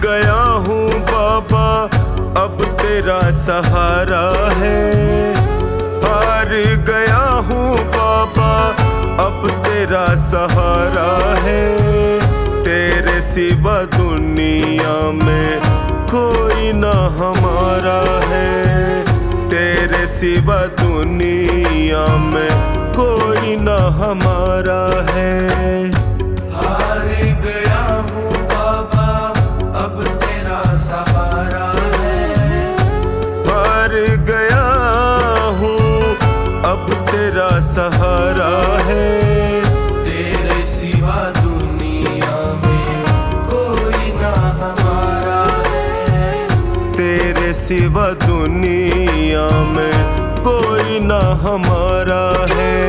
गया हूँ बाबा अब तेरा सहारा है। हार गया हूँ बाबा अब तेरा सहारा है। तेरे सिवा दुनिया में कोई ना हमारा है। तेरे सिवा दुनिया में कोई ना हमारा है। हार गया हूँ बाबा अब तेरा सहारा है। हार गया हूँ अब तेरा सहारा है। तेरे सिवा दुनिया में कोई ना हमारा है। तेरे सिवा दुनिया में कोई ना हमारा है।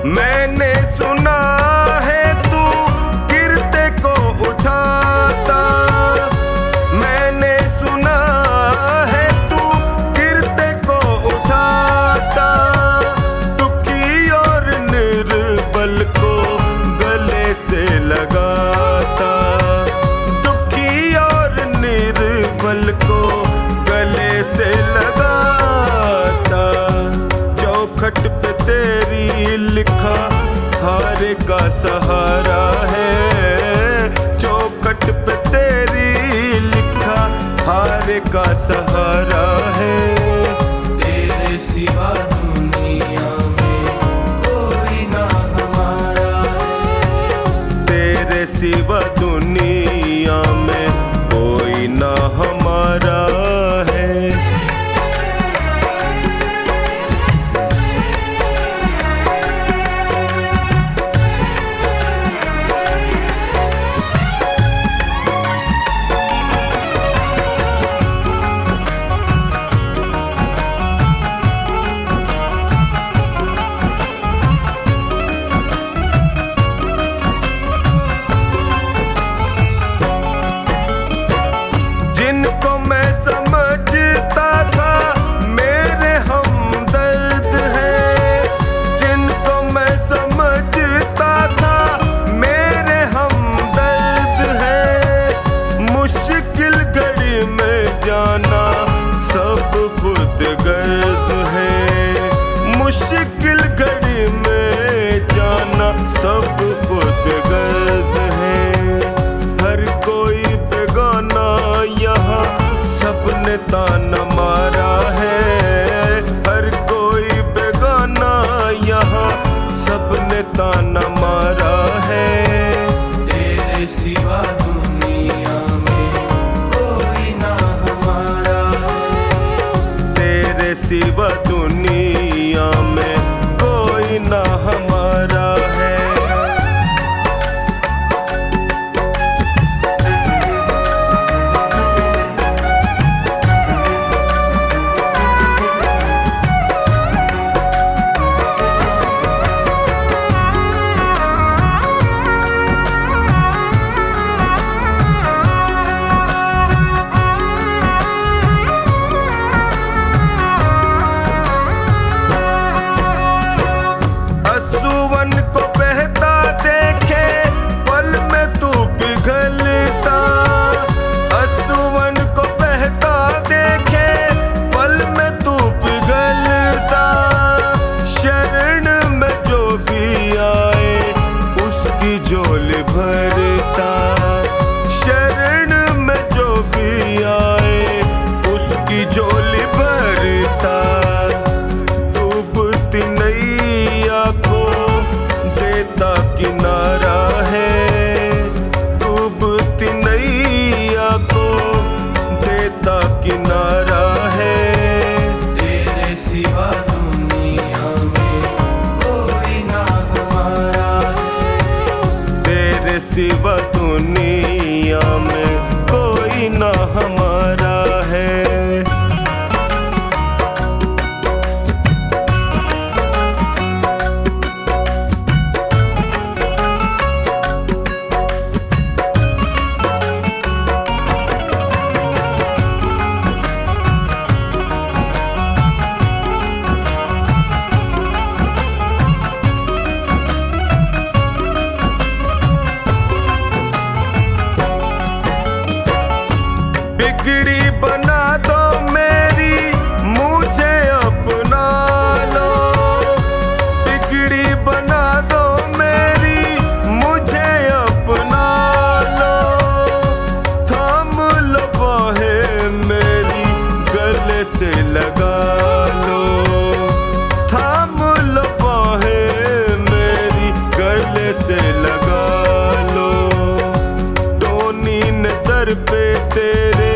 मैंने सुना है तू गिरते को उठाता। मैंने सुना है तू गिरते को उठाता। दुखी और निर्बल को गले से लगाता। दुखी और निर्बल को गले से लगाता। चौखट पे तेरी लिखा हार का सहारा है। चौखट पे तेरी लिखा हार का सहारा है। तेरे सिवा दुनिया में कोई ना हमारा है। तेरे सिवा दुनिया में कोई ना हमारा है। जिनको मैं समझता था मेरे हमदर्द हैं। जिनको मैं समझता था मेरे हमदर्द हैं। मुश्किल घड़ी में जाना सब खुद गर्ज है। मुश्किल घड़ी में जाना सब खुद गर्ज है। हर कोई बेगाना यहाँ सबने ताना मारा है। हर कोई बेगाना यहाँ सबने ताना मारा है। तेरे सिवा दुनिया में कोई ना हमारा है। तेरे सिवा दुनिया में कोई ना हमारा है। असुवन को बहता देखे पल में तू पिघलता। असुवन को बहता देखे पल में तू पिघलता। शरण में जो भी आए उसकी झोली भरता। शरण में जो भी आए उसकी झोली भरता। डूबती नैया को देता किनारा है। डूबती नैया को देता किनारा है। तेरे सिवा दुनिया में कोई ना हमारा है। तेरे सिवा दुनिया में कोई ना हमारा है। गले से लगा लो, थाम लो बाहें मेरी, गले से लगा लो। टोनी ने दर पे तेरे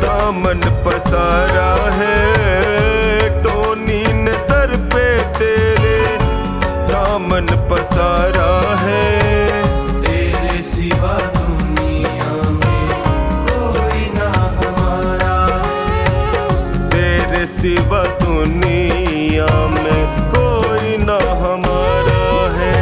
दामन पसारा है, टोनी ने दर पे तेरे दामन पसारा है। तेरे सिवा दुनिया में कोई ना हमारा है, तेरे सिवा दुनिया में कोई ना हमारा है।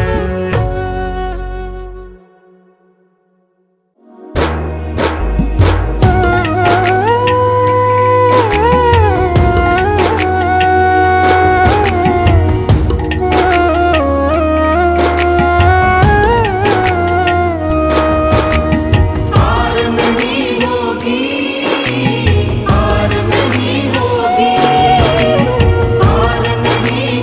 हार नहीं होगी, हार नहीं होगी, हार नहीं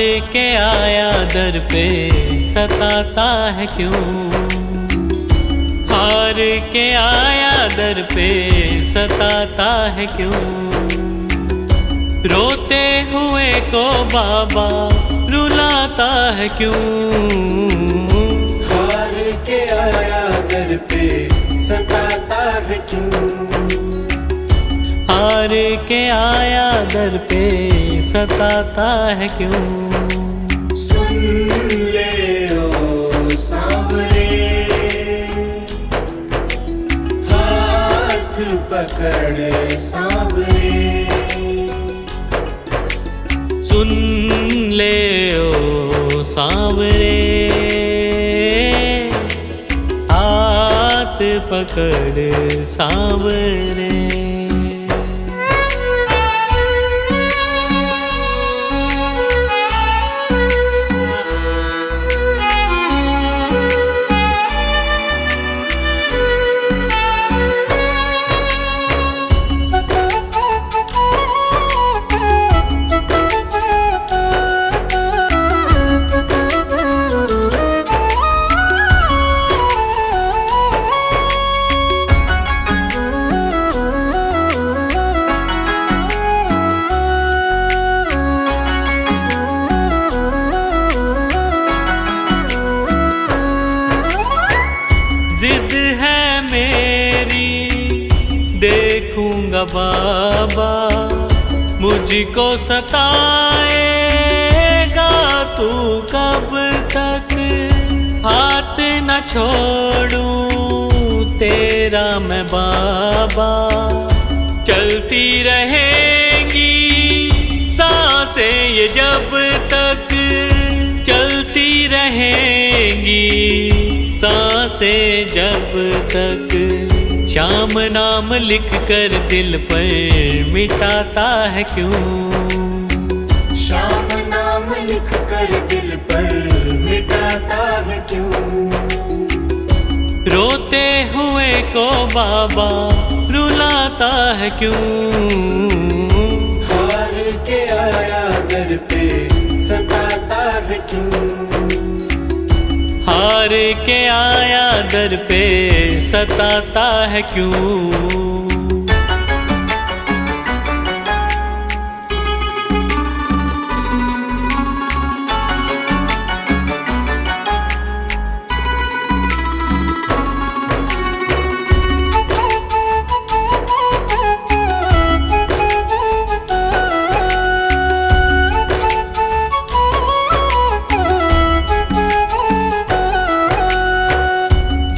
के आया दर पे सताता है क्यों? हार के आया दर पे सताता है क्यों? रोते हुए को बाबा रुलाता है क्यों? हार के आया दर पे सताता है क्यों? हार के आया दर पे सताता है क्यों? सुन ले ओ सांवरे, हाथ पकड़ सांवरे। सुन ले ओ सांवरे, हाथ पकड़ सांवरे। जिद है मेरी देखूंगा बाबा, मुझको सताएगा तू कब तक? हाथ न छोड़ूं तेरा मैं बाबा, चलती रहेंगी सांसें ये जब तक, चलती रहेंगी सांसें जब तक। श्याम नाम लिख कर दिल पर मिटाता है क्यों? श्याम नाम लिख कर दिल पर मिटाता है क्यों? रोते हुए को बाबा रुलाता है क्यों? हार के आया दर पे सताता है क्यों? हार के आया दर पे सताता है क्यों?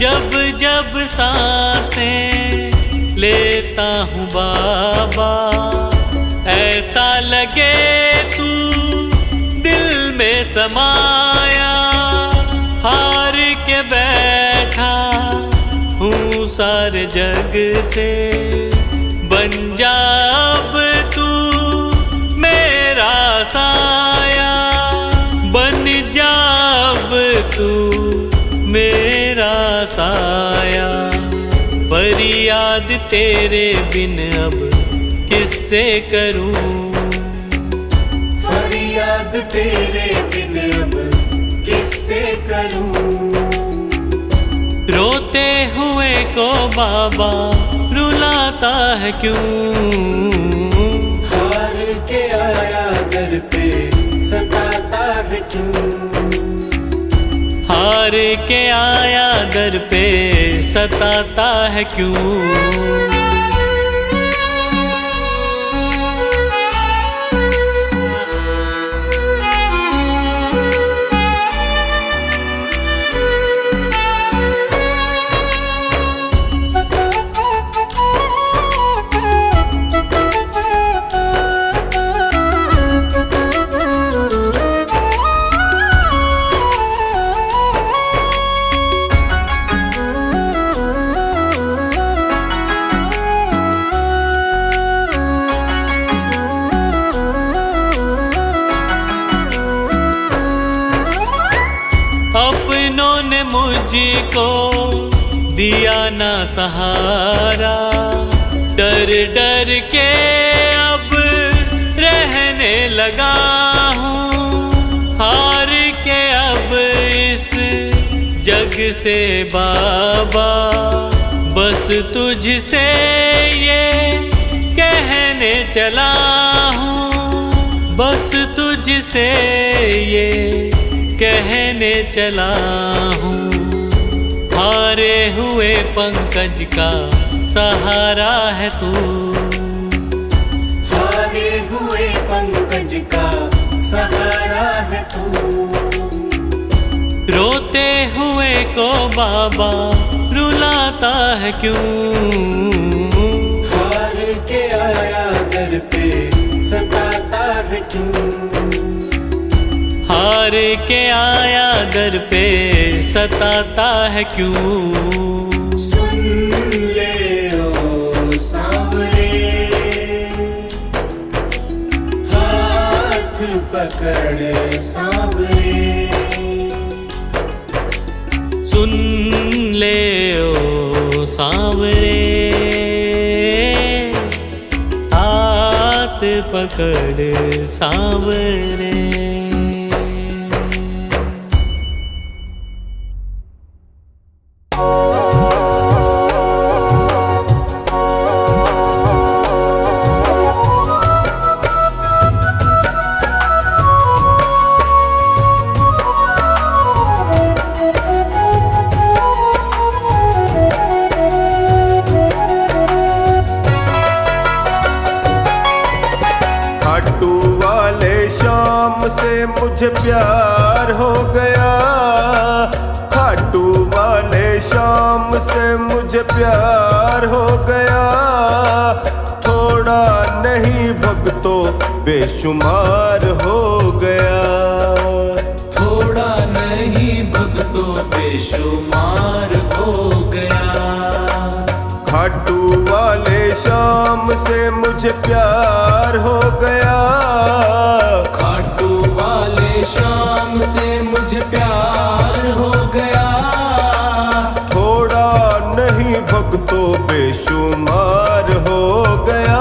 जब जब सांसें लेता हूँ बाबा, ऐसा लगे तू दिल में समाया। हार के बैठा हूँ सारे जग से, बन जा अब तू मेरा साया, बन जा अब तू मेरा साया। फरियाद तेरे बिन अब किससे करूं? फरियाद तेरे बिन अब किससे करूं? रोते हुए को बाबा रुलाता है क्यों? हार के आया दर पे सताता है क्यों? हार के आया दर पे सताता है क्यों? अपनों ने मुझको दिया ना सहारा, डर डर के अब रहने लगा हूँ। जग से बाबा बस तुझसे ये कहने चला हूँ, बस तुझसे ये कहने चला हूँ। हारे हुए पंकज का सहारा है तू, हारे हुए पंकज का सहारा है तू। रोते हुए को बाबा रुलाता है क्यों, हार के आया दर पे सताता है क्यों, हार के आया दर पे सताता है क्यों। सुन ले ओ सांवरे, हाथ पकड़ सांवरे, सुन ले ओ सांवरे, हाथ पकड़ सांवरे। खाटू वाले शाम से मुझे प्यार हो गया, खाटू वाले शाम से मुझे प्यार हो गया। थोड़ा नहीं भक्तों बेशुमार हो गया, थोड़ा नहीं भक्तों बेशुमार हो गया। खाटू वाले शाम से मुझे प्यार हो गया, खाटू वाले शाम से मुझे प्यार हो गया। थोड़ा नहीं भक्तों बेशुमार हो गया।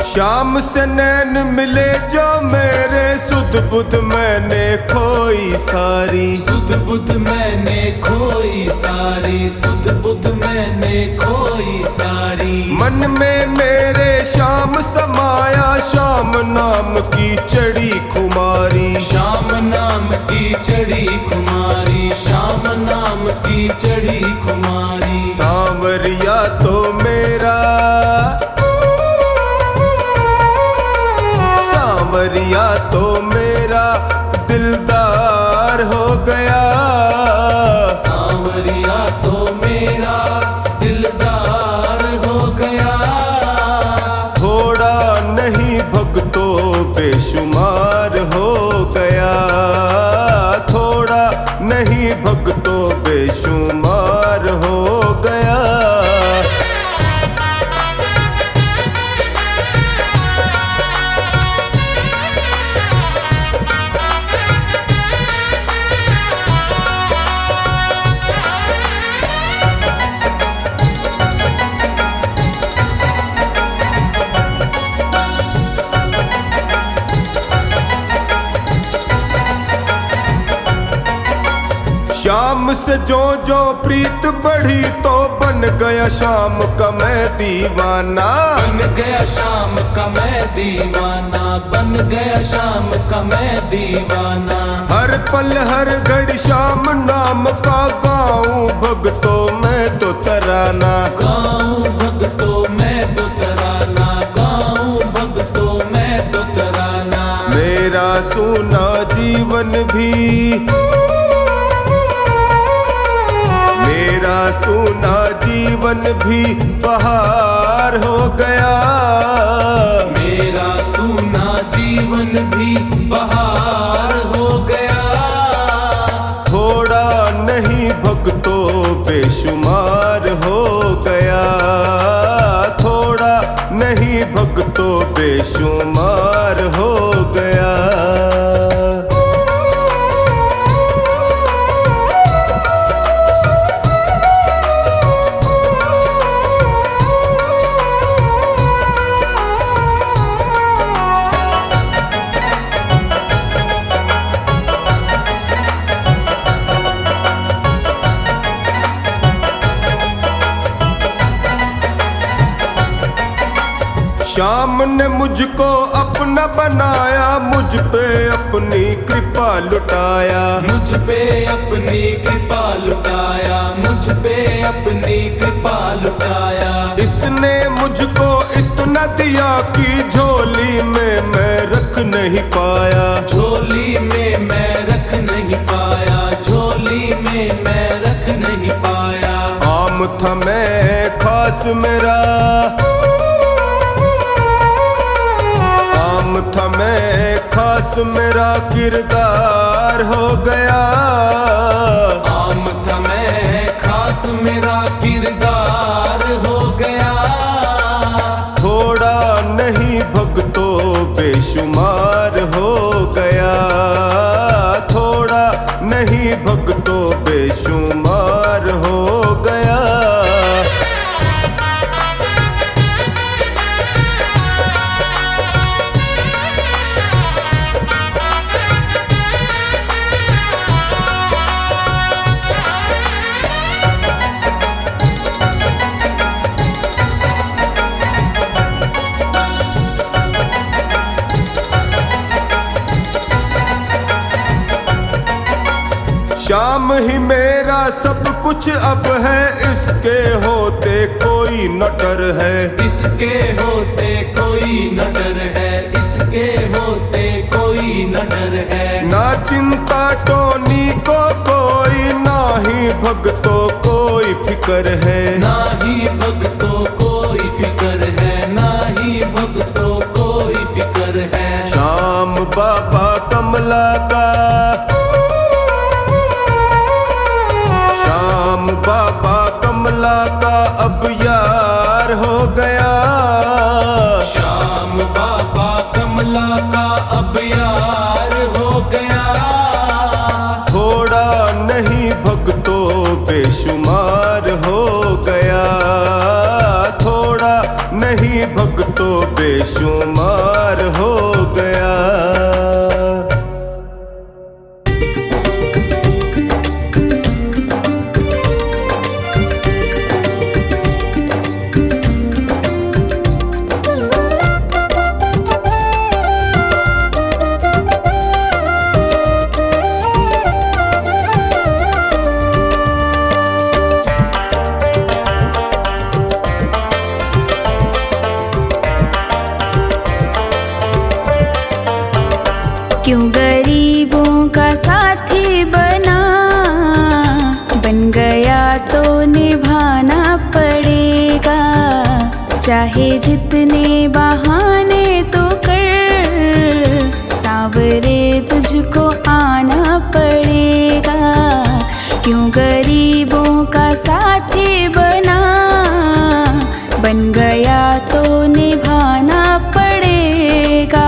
शाम से नैन मिले जो मेरे, सुध बुध मैंने खोई सारी, सुध बुध मैंने खोई सारी, सुध बुध मैंने खोई सारी। मन में मेरे शाम समाया, शाम नाम की चढ़ी खुमारी, श्याम नाम की चढ़ी खुमारी, श्याम नाम की चढ़ी खुमारी। सांवरिया तो मेरा, सांवरिया तो मेरा दिलदार हो गया, सांवरिया तो मेरा दिलदार हो गया। थोड़ा नहीं भक्तों बेशुमार हो गया, थोड़ा नहीं भक्तों बेशुमार हो गया। शाम से जो जो प्रीत बढ़ी तो बन गया शाम का मैं दीवाना, बन गया शाम का मैं दीवाना, बन गया शाम का मैं दीवाना। हर पल हर घड़ी शाम नाम का गाऊं भक्तों मैं तो तराना, गाऊं भक्तों मैं तो तराना, गाऊं भक्तों मैं तो तराना। मेरा सूना जीवन भी, मेरा सूना जीवन भी बहार हो गया, मेरा सूना जीवन भी बहार हो गया। थोड़ा नहीं भक्तों बेशुमार हो गया, शाम ने मुझको अपना बनाया, मुझ पे अपनी कृपा लुटाया, मुझ पे अपनी कृपा लुटाया, मुझ पे अपनी कृपा लुटाया। इसने मुझको इतना दिया कि झोली में मैं रख नहीं पाया, झोली में मैं रख नहीं पाया, झोली में मैं रख नहीं पाया। आम था मैं खास मेरा, आम था मैं खास मेरा किरदार हो गया, आम था मैं खास मेरा किरदार हो गया। थोड़ा नहीं भक्तों बेशुमार हो गया, थोड़ा नहीं भक्तों बेशुमार हो गया। शाम ही मेरा सब कुछ अब है, इसके होते कोई न डर है, इसके होते कोई न डर है, इसके होते कोई न डर है। ना चिंता टोनी को कोई, ना ही भक्तों कोई फिकर है, ना ही भक्तों कोई फिकर है, ना ही भक्तों कोई फिकर है। श्याम बाबा कमला का, श्याम बाबा कमला का अब यार हो गया, श्याम बाबा कमला का अब यार हो गया। थोड़ा नहीं भक्तों बेशुमार हो गया, थोड़ा नहीं भक्तों बेशुमार हो गया। क्यों गरीबों का साथी बना, बन गया तो निभाना पड़ेगा। चाहे जितने बहाने तो कर, सांवरे तुझको आना पड़ेगा। क्यों गरीबों का साथी बना, बन गया तो निभाना पड़ेगा।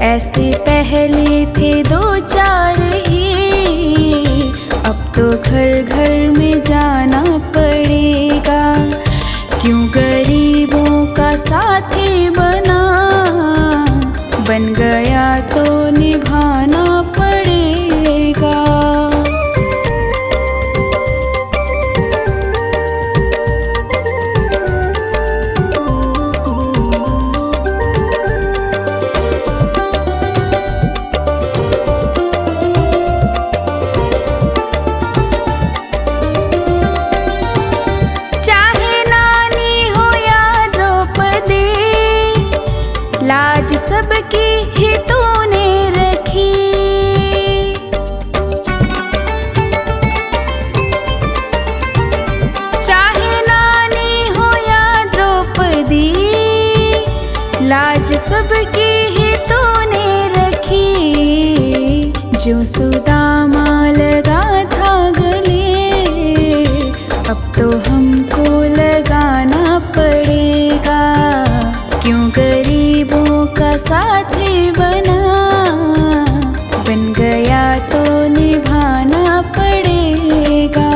ऐसे पहले थे दो चार ही, अब तो घर घर में जाना पड़ेगा। क्यों गरीबों का साथी बना, बन गया तो निभाना पड़ेगा। लाज सबकी ही तूने रखी, चाहे नानी हो या द्रौपदी, लाज सबकी ही जो सुदामा लगा था गले, अब तो हमको लगाना पड़ेगा। क्यों गरीबों का साथी बना, बन गया तो निभाना पड़ेगा।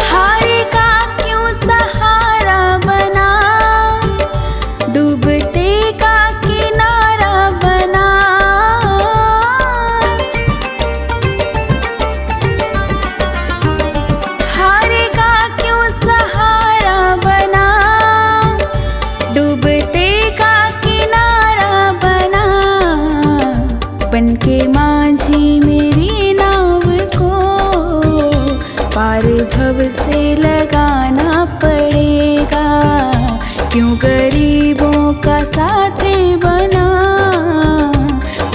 हारे का क्यों सहारा बना, डूबते का किनारा बना। हारे का क्यों सहारा बना, डूबते का किनारा बना। बनके माझी मेरी नाव को पार भव से लगाना पड़ेगा। क्यों गरीबों का साथी बना,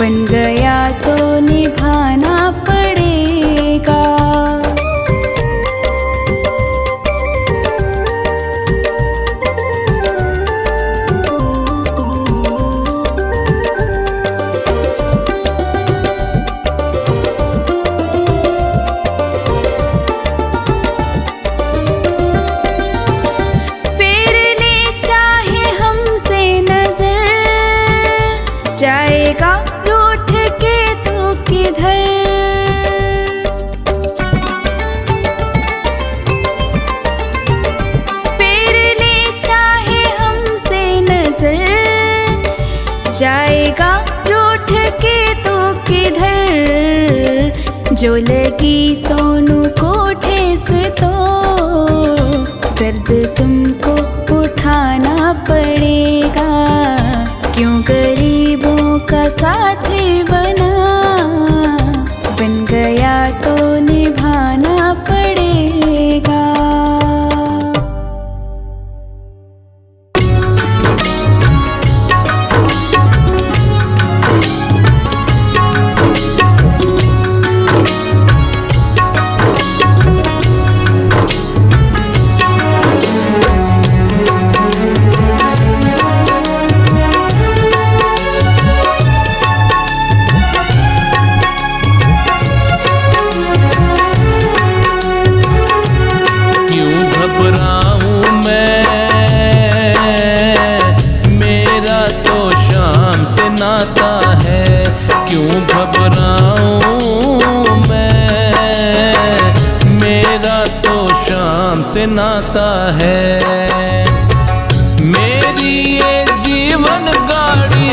बन गया तो निभाना पड़ेगा। फेर ले चाहे हमसे नजर, जाएगा रूठ के तो किधर। फेर ले चाहे हमसे नजर, जाएगा रूठ के तो किधर। जो लगी सोनू को ठेस तो दर्द तुमको उठाना पड़ेगा। क्यों गरीबों का साथी बना, बन गया तो निभाना पड़ेगा। क्यों घबराऊं मैं, मेरा तो शाम से नाता है। क्यों घबराऊं मैं, मेरा तो शाम से नाता है। मेरी ये जीवन गाड़ी,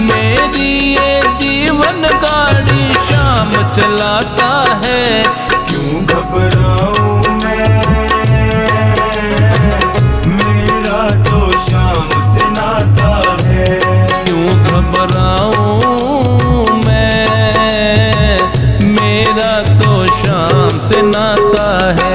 मेरी ये जीवन गाड़ी शाम चलाता है। क्यों घबराऊं मैं, मेरा तो शाम से नाता है। क्यों घबराऊं मैं, मेरा तो शाम से नाता है।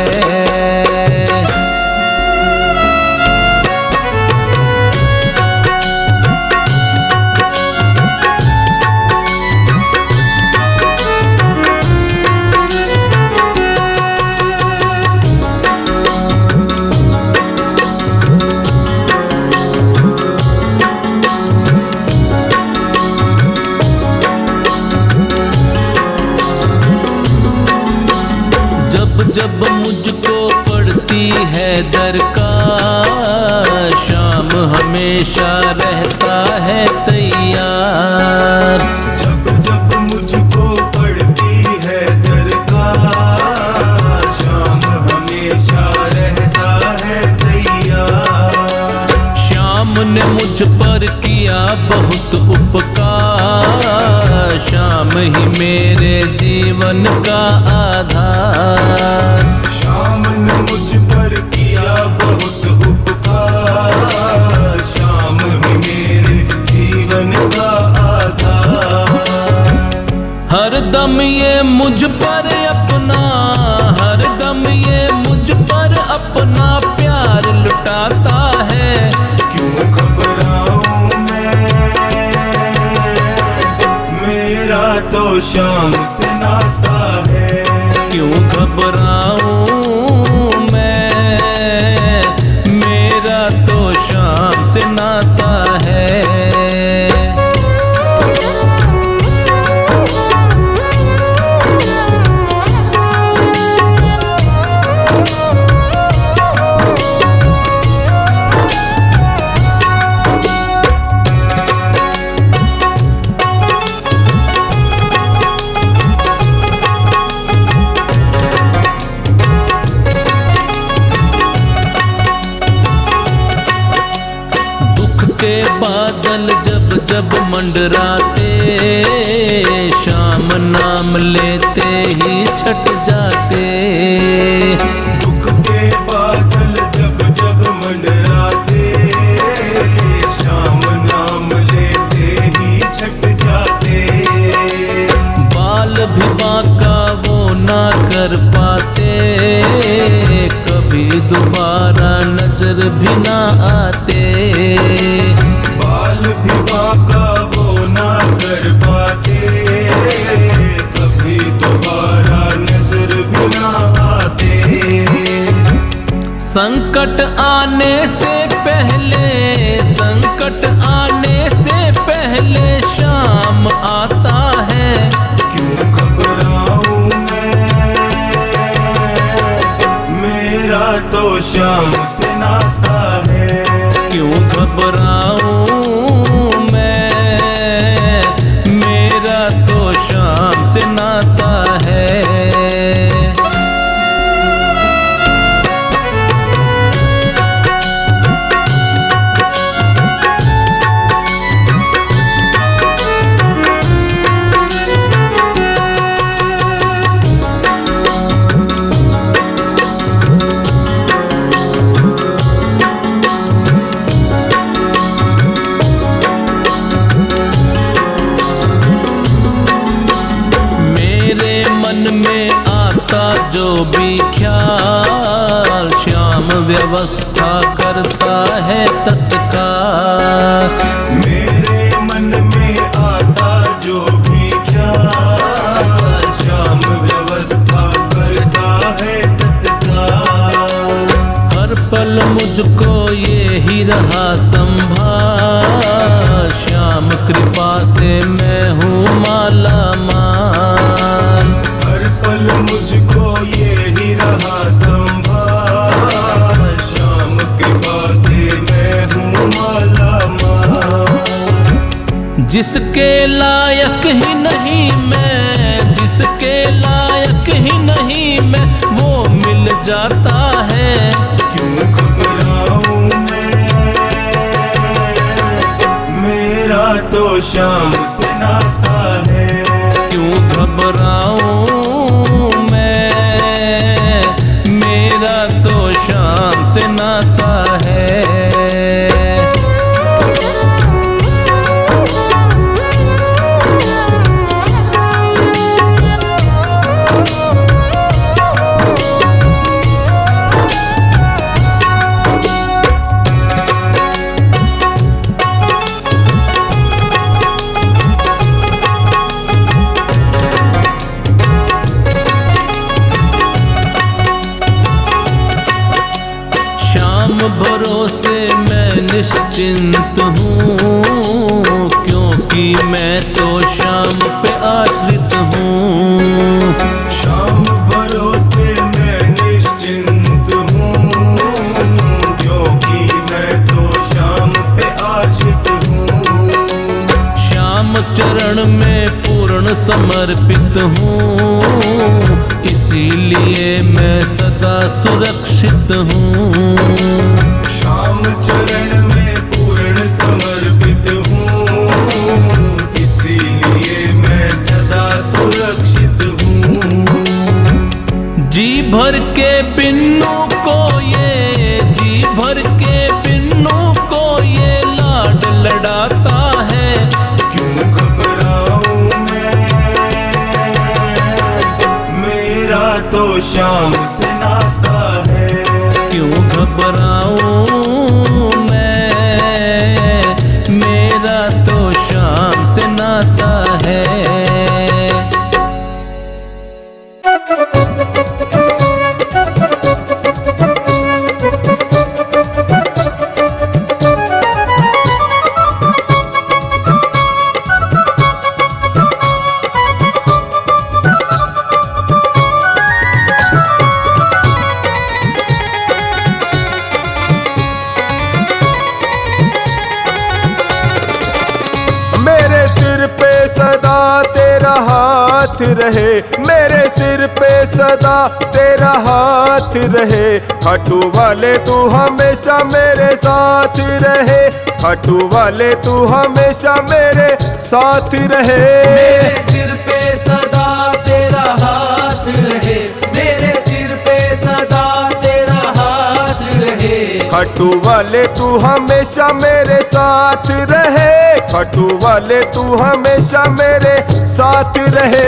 जब जब मुझको पड़ती है दरकार, शाम हमेशा रहता है तैयार। जब जब मुझको पड़ती है दरकार, शाम हमेशा रहता है तैयार। शाम ने मुझ पर किया बहुत उपकार, शाम ही मेरे जीवन का आधार। शाम ने मुझ पर किया बहुत उपकार, शाम ही मेरे जीवन का आधार। हर दम ये मुझ पर अपना, हर दम ये मुझ पर अपना प्यार लुटाता है। क्यों घबराऊं मैं, तो शाम से नाता है। क्यों घबराऊं मैं, मेरा तो शाम से नाता है। के बादल जब जब मंडराते, शाम नाम लेते ही छट जाते। दुख के बादल जब जब मंडराते, शाम नाम लेते ही छट जाते। बाल भी बांका वो ना कर पाते, कभी दोबारा नजर भी ना आते। बाल भी बांका वो ना कर पाते, कभी दोबारा नजर भी ना आते। संकट आने से पहले, संकट आने से पहले शाम आता है। क्यों घबराऊं मैं, मेरा तो शाम से नाता है। क्यों घबराऊं मैं, मेरा तो शाम से नाता है। मन में आता जो भी ख्याल, श्याम व्यवस्था करता है तत्काल। मेरे मन में आता जो भी ख्याल, श्याम व्यवस्था करता है तत्काल। हर पल मुझको ये ही रहा संभाल, श्याम कृपा से मैं हूँ माला माल। हर पल मुझको ये ही रहा संभाल, श्याम कृपा से मैं हूँ माला माल। जिसके लायक ही नहीं मैं, जिसके लायक ही नहीं मैं, वो मिल जाता है। क्यों घबराऊं मैं, मेरा तो शाम से नाता है। क्यों घबराऊं मैं, मेरा तो शाम से नाता है। भरोसे मैं निश्चिंत हूँ, क्योंकि मैं तो शाम पे आश्रित हूँ। शाम भरोसे मैं निश्चिंत हूँ, क्योंकि मैं तो शाम पे आश्रित हूँ। श्याम चरण में पूर्ण समर्पित हूँ, इसीलिए मैं सदा सुरक्षित हूँ। श्याम चरण में पूर्ण समर्पित हूँ, इसीलिए मैं सदा सुरक्षित हूँ। जी भर के बिन्नू को ये, जी भर के बिन्नू को ये लाड लड़ाता है। क्यों घबराऊं मैं, मेरा तो शाम से नाता है। क्यों घबराऊं मैं, मेरा तो शाम से नाता है। सदा तेरा हाथ रहे, मेरे सिर पे सदा तेरा हाथ रहे। खाटू वाले तू हमेशा मेरे साथ रहे, खाटू वाले तू हमेशा मेरे साथ रहे। मेरे सिर पे सदा तेरा हाथ रहे, मेरे सिर पे सदा तेरा हाथ रहे। खाटू वाले तू हमेशा मेरे साथ रहे, खाटू वाले तू हमेशा मेरे साथ रहे।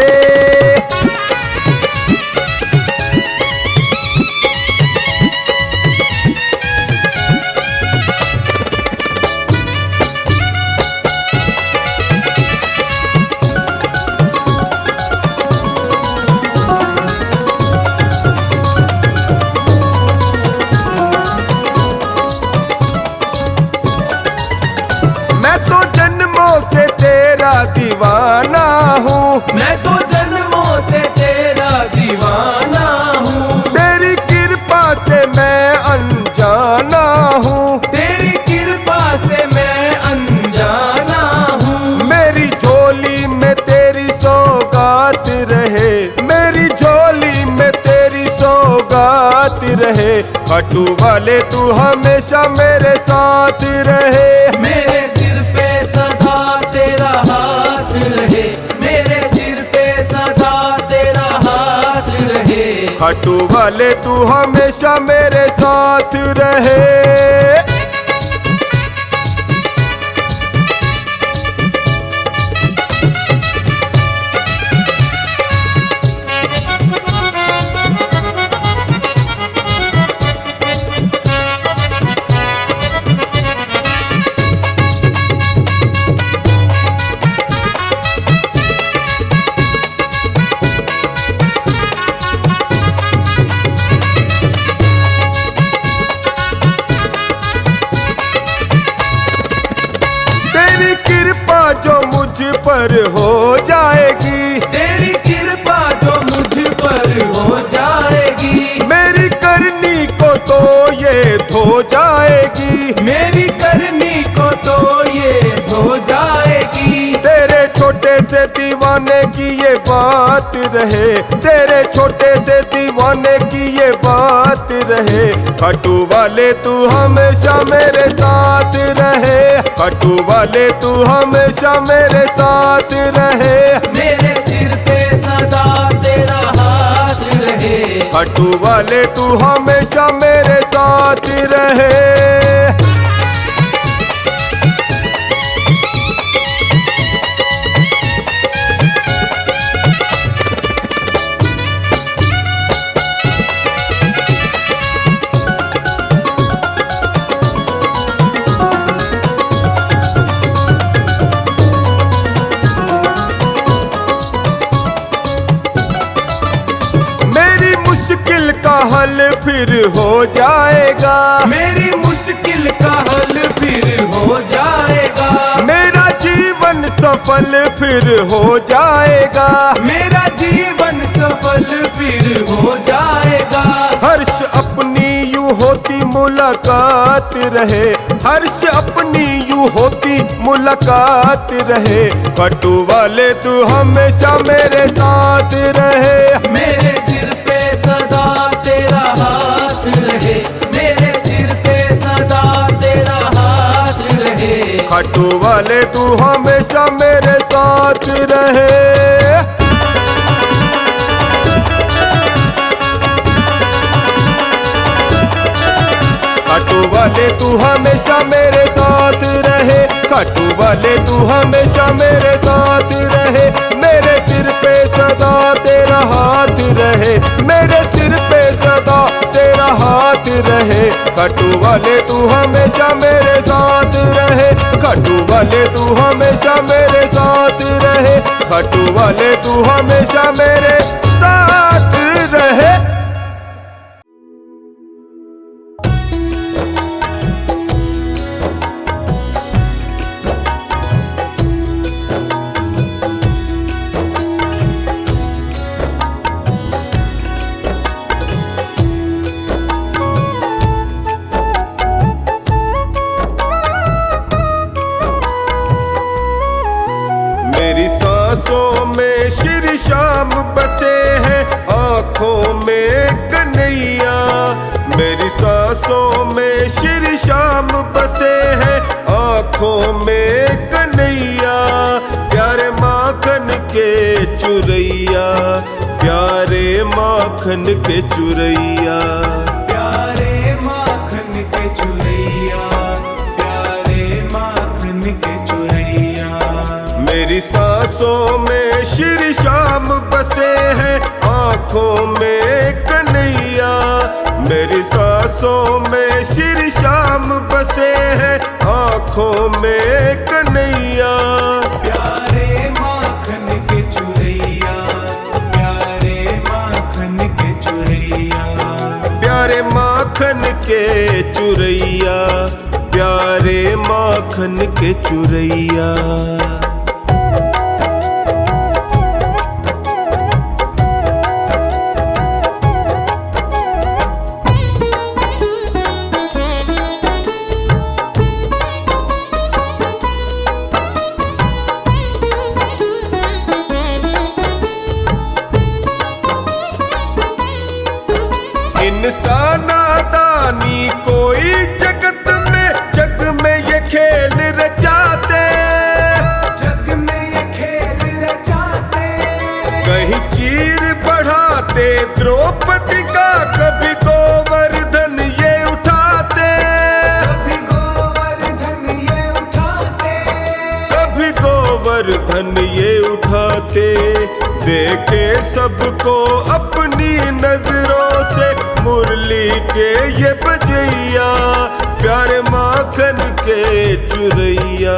मैं तो जन्मों से तेरा दीवाना हूँ, मैं तो जन्मों से तेरा दीवाना हूँ। तेरी कृपा से मैं अनजाना हूँ, तेरी कृपा से मैं अनजाना हूँ। मेरी झोली में तेरी सौगात रहे, मेरी झोली में तेरी सौगात रहे। खाटू वाले तू हमेशा मेरे साथ रहे, मेरे सिर पे सदा तेरा हाथ रहे, मेरे सिर पे सदा तेरा हाथ रहे। खाटू वाले तू हमेशा मेरे साथ रहे। तेरी कृपा जो मुझ पर हो जाएगी, तेरी कृपा जो मुझ पर हो जाएगी। मेरी करनी को तो ये धो जाएगी, मेरी करनी को तो ये धो जाएगी। तेरे छोटे से दीवाने की ये बात रहे, तेरे छोटे से दीवाने की ये बात रहे। खाटू वाले तू हमेशा मेरे साथ रहे, खाटू वाले तू हमेशा मेरे साथ रहे। मेरे सिर पे सदा तेरा हाथ रहे, खाटू वाले तू हमेशा मेरे साथ रहे। मेरी मुश्किल का हल फिर हो जाएगा, मेरी मुश्किल का हल फिर हो जाएगा। मेरा जीवन सफल फिर हो जाएगा, मेरा जीवन सफल फिर हो जाएगा। हर्ष अपनी यूं होती मुलाकात रहे, हर्ष अपनी यूं होती मुलाकात रहे। खाटू वाले तू हमेशा मेरे साथ रहे, मेरे सिर पे सदा तेरा हाथ रहे, मेरे सिर पे सदा तेरा हाथ रहे। खाटू वाले तू हमेशा मेरे साथ रहे। खाटू वाले तू हमेशा मेरे साथ रहे, खाटू वाले तू हमेशा मेरे साथ रहे। मेरे सिर पे सदा तेरा हाथ रहे, मेरे सिर पे सदा तेरा हाथ रहे। खाटू वाले तू हमेशा मेरे साथ रहे, खाटू वाले तू हमेशा मेरे साथ रहे। खाटू वाले तू हमेशा मेरे साथ रहे। मेरी सांसों में श्री श्याम बसे हैं, आँखों में कन्हैया। मेरी सांसों में श्री श्याम बसे हैं, आँखों में कन्हैया। प्यारे माखन के चुरैया, प्यारे माखन के चुरैया, प्यारे माखन के चुरैया, प्यारे माखन के चुरैया। मेरी सांसों में श्री श्याम बसे हैं, आँखों में कन्हैया। मेरी सांसों में श्री श्याम बसे हैं, आँखों में कन्हैया। प्यारे माखन के चुरैया, प्यारे माखन के चुरैया, प्यारे माखन के चुरैया, प्यारे माखन के चुरैया। इंसाना दानी कोई जगत में ये खेल रचाते, जग में ये खेल रचाते। कहीं चीर बढ़ाते द्रौपदी का, कभी गोवर्धन ये उठाते, कभी गोवर्धन ये उठाते, कभी गोवर्धन ये उठाते। देखे सबको अपनी नजरों से मुरली के ये बजैया। प्यारे माखन के चुरैया,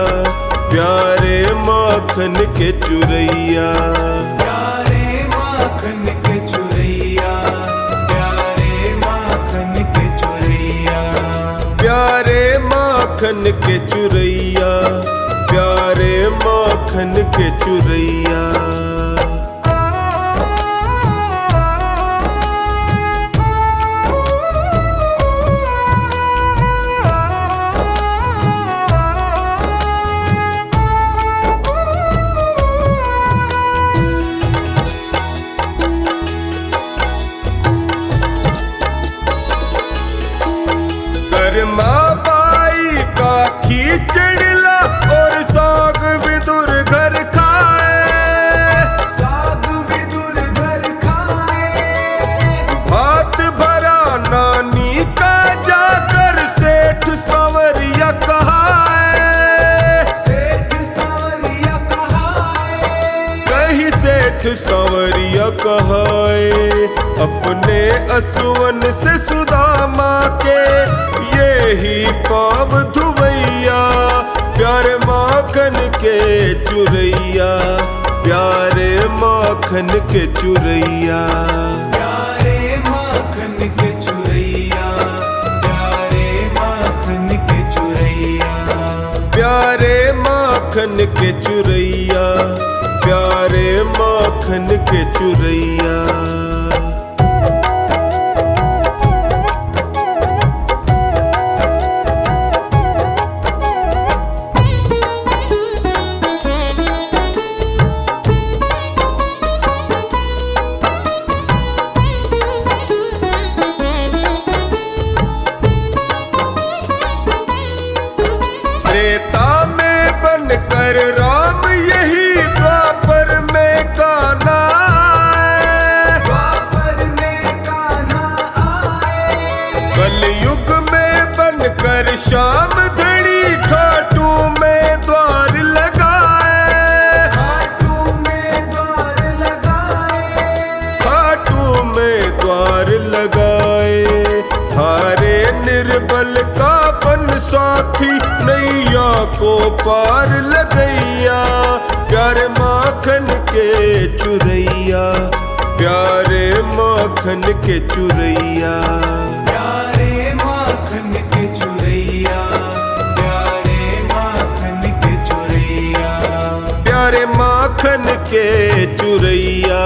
प्यारे माखन के चुरैया, प्यारे माखन के चुरैया, प्यारे माखन के चुरैया, प्यारे माखन के चुरैया, प्यारे माखन के चुरैया। माँ बाई का खींचड़ला और साग विदुर घर खाए, साग विदुर घर खाए। भात भरा नानी का जाकर सेठ संवरिया कहाए, सेठ सांवरिया कहाए, कहीं सेठ संवरिया कहाए। अपने असुवन से सुदामा के ही पाव धुवैया। प्यारे माखन के चुरैया, प्यारे माखन के चुरैया, प्यारे माखन के चुरैया, प्यारे माखन के चुरैया, प्यारे माखन के चुरैया, प्यारे माखन के चुरैया। त्रेता में बनकर राम यही द्वापर में कान्हा आए, द्वापर में कान्हा आए। कलयुग में बनकर श्याम धड़ी खाटू में द्वार लगाए, खाटू में द्वार लगाए, खाटू में द्वार लगाए। हारे निर्बल का बन साथी, नैया को पार लगैया। प्यारे माखन के चुरैया, प्यारे माखन के चुरैया, प्यारे माखन के चुरैया, प्यारे माखन के चुरैया, प्यारे माखन के चुरैया,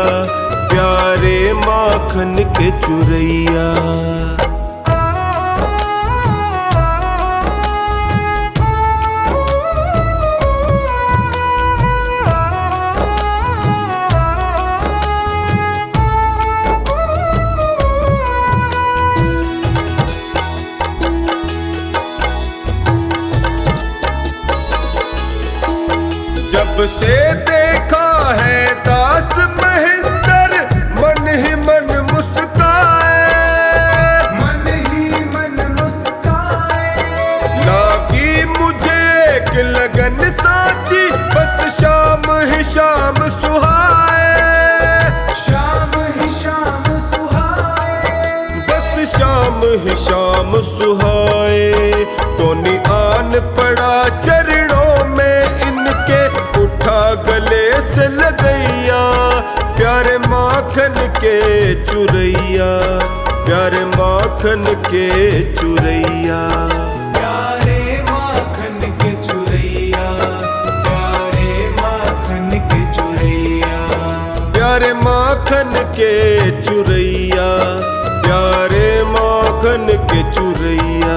प्यारे माखन के चुरैया। ले देखा है दास महेंद्र, मन ही मन मुस्काए, मन ही मन मुस्काए। लागी मुझे एक लगन साची, बस शाम ही शाम सुहाए, शाम ही शाम सुहाए। बस शाम ही शाम सुहाए। टोनी आन पड़ा चरणों में इनके, उठा गले से लगैया, प्यारे माखन के चुरैया, प्यारे माखन के चुरैया। प्यारे माखन के चुरैया, प्यारे माखन के चुरैया। प्यारे माखन के चुरैया, प्यारे माखन के चुरैया।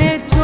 ले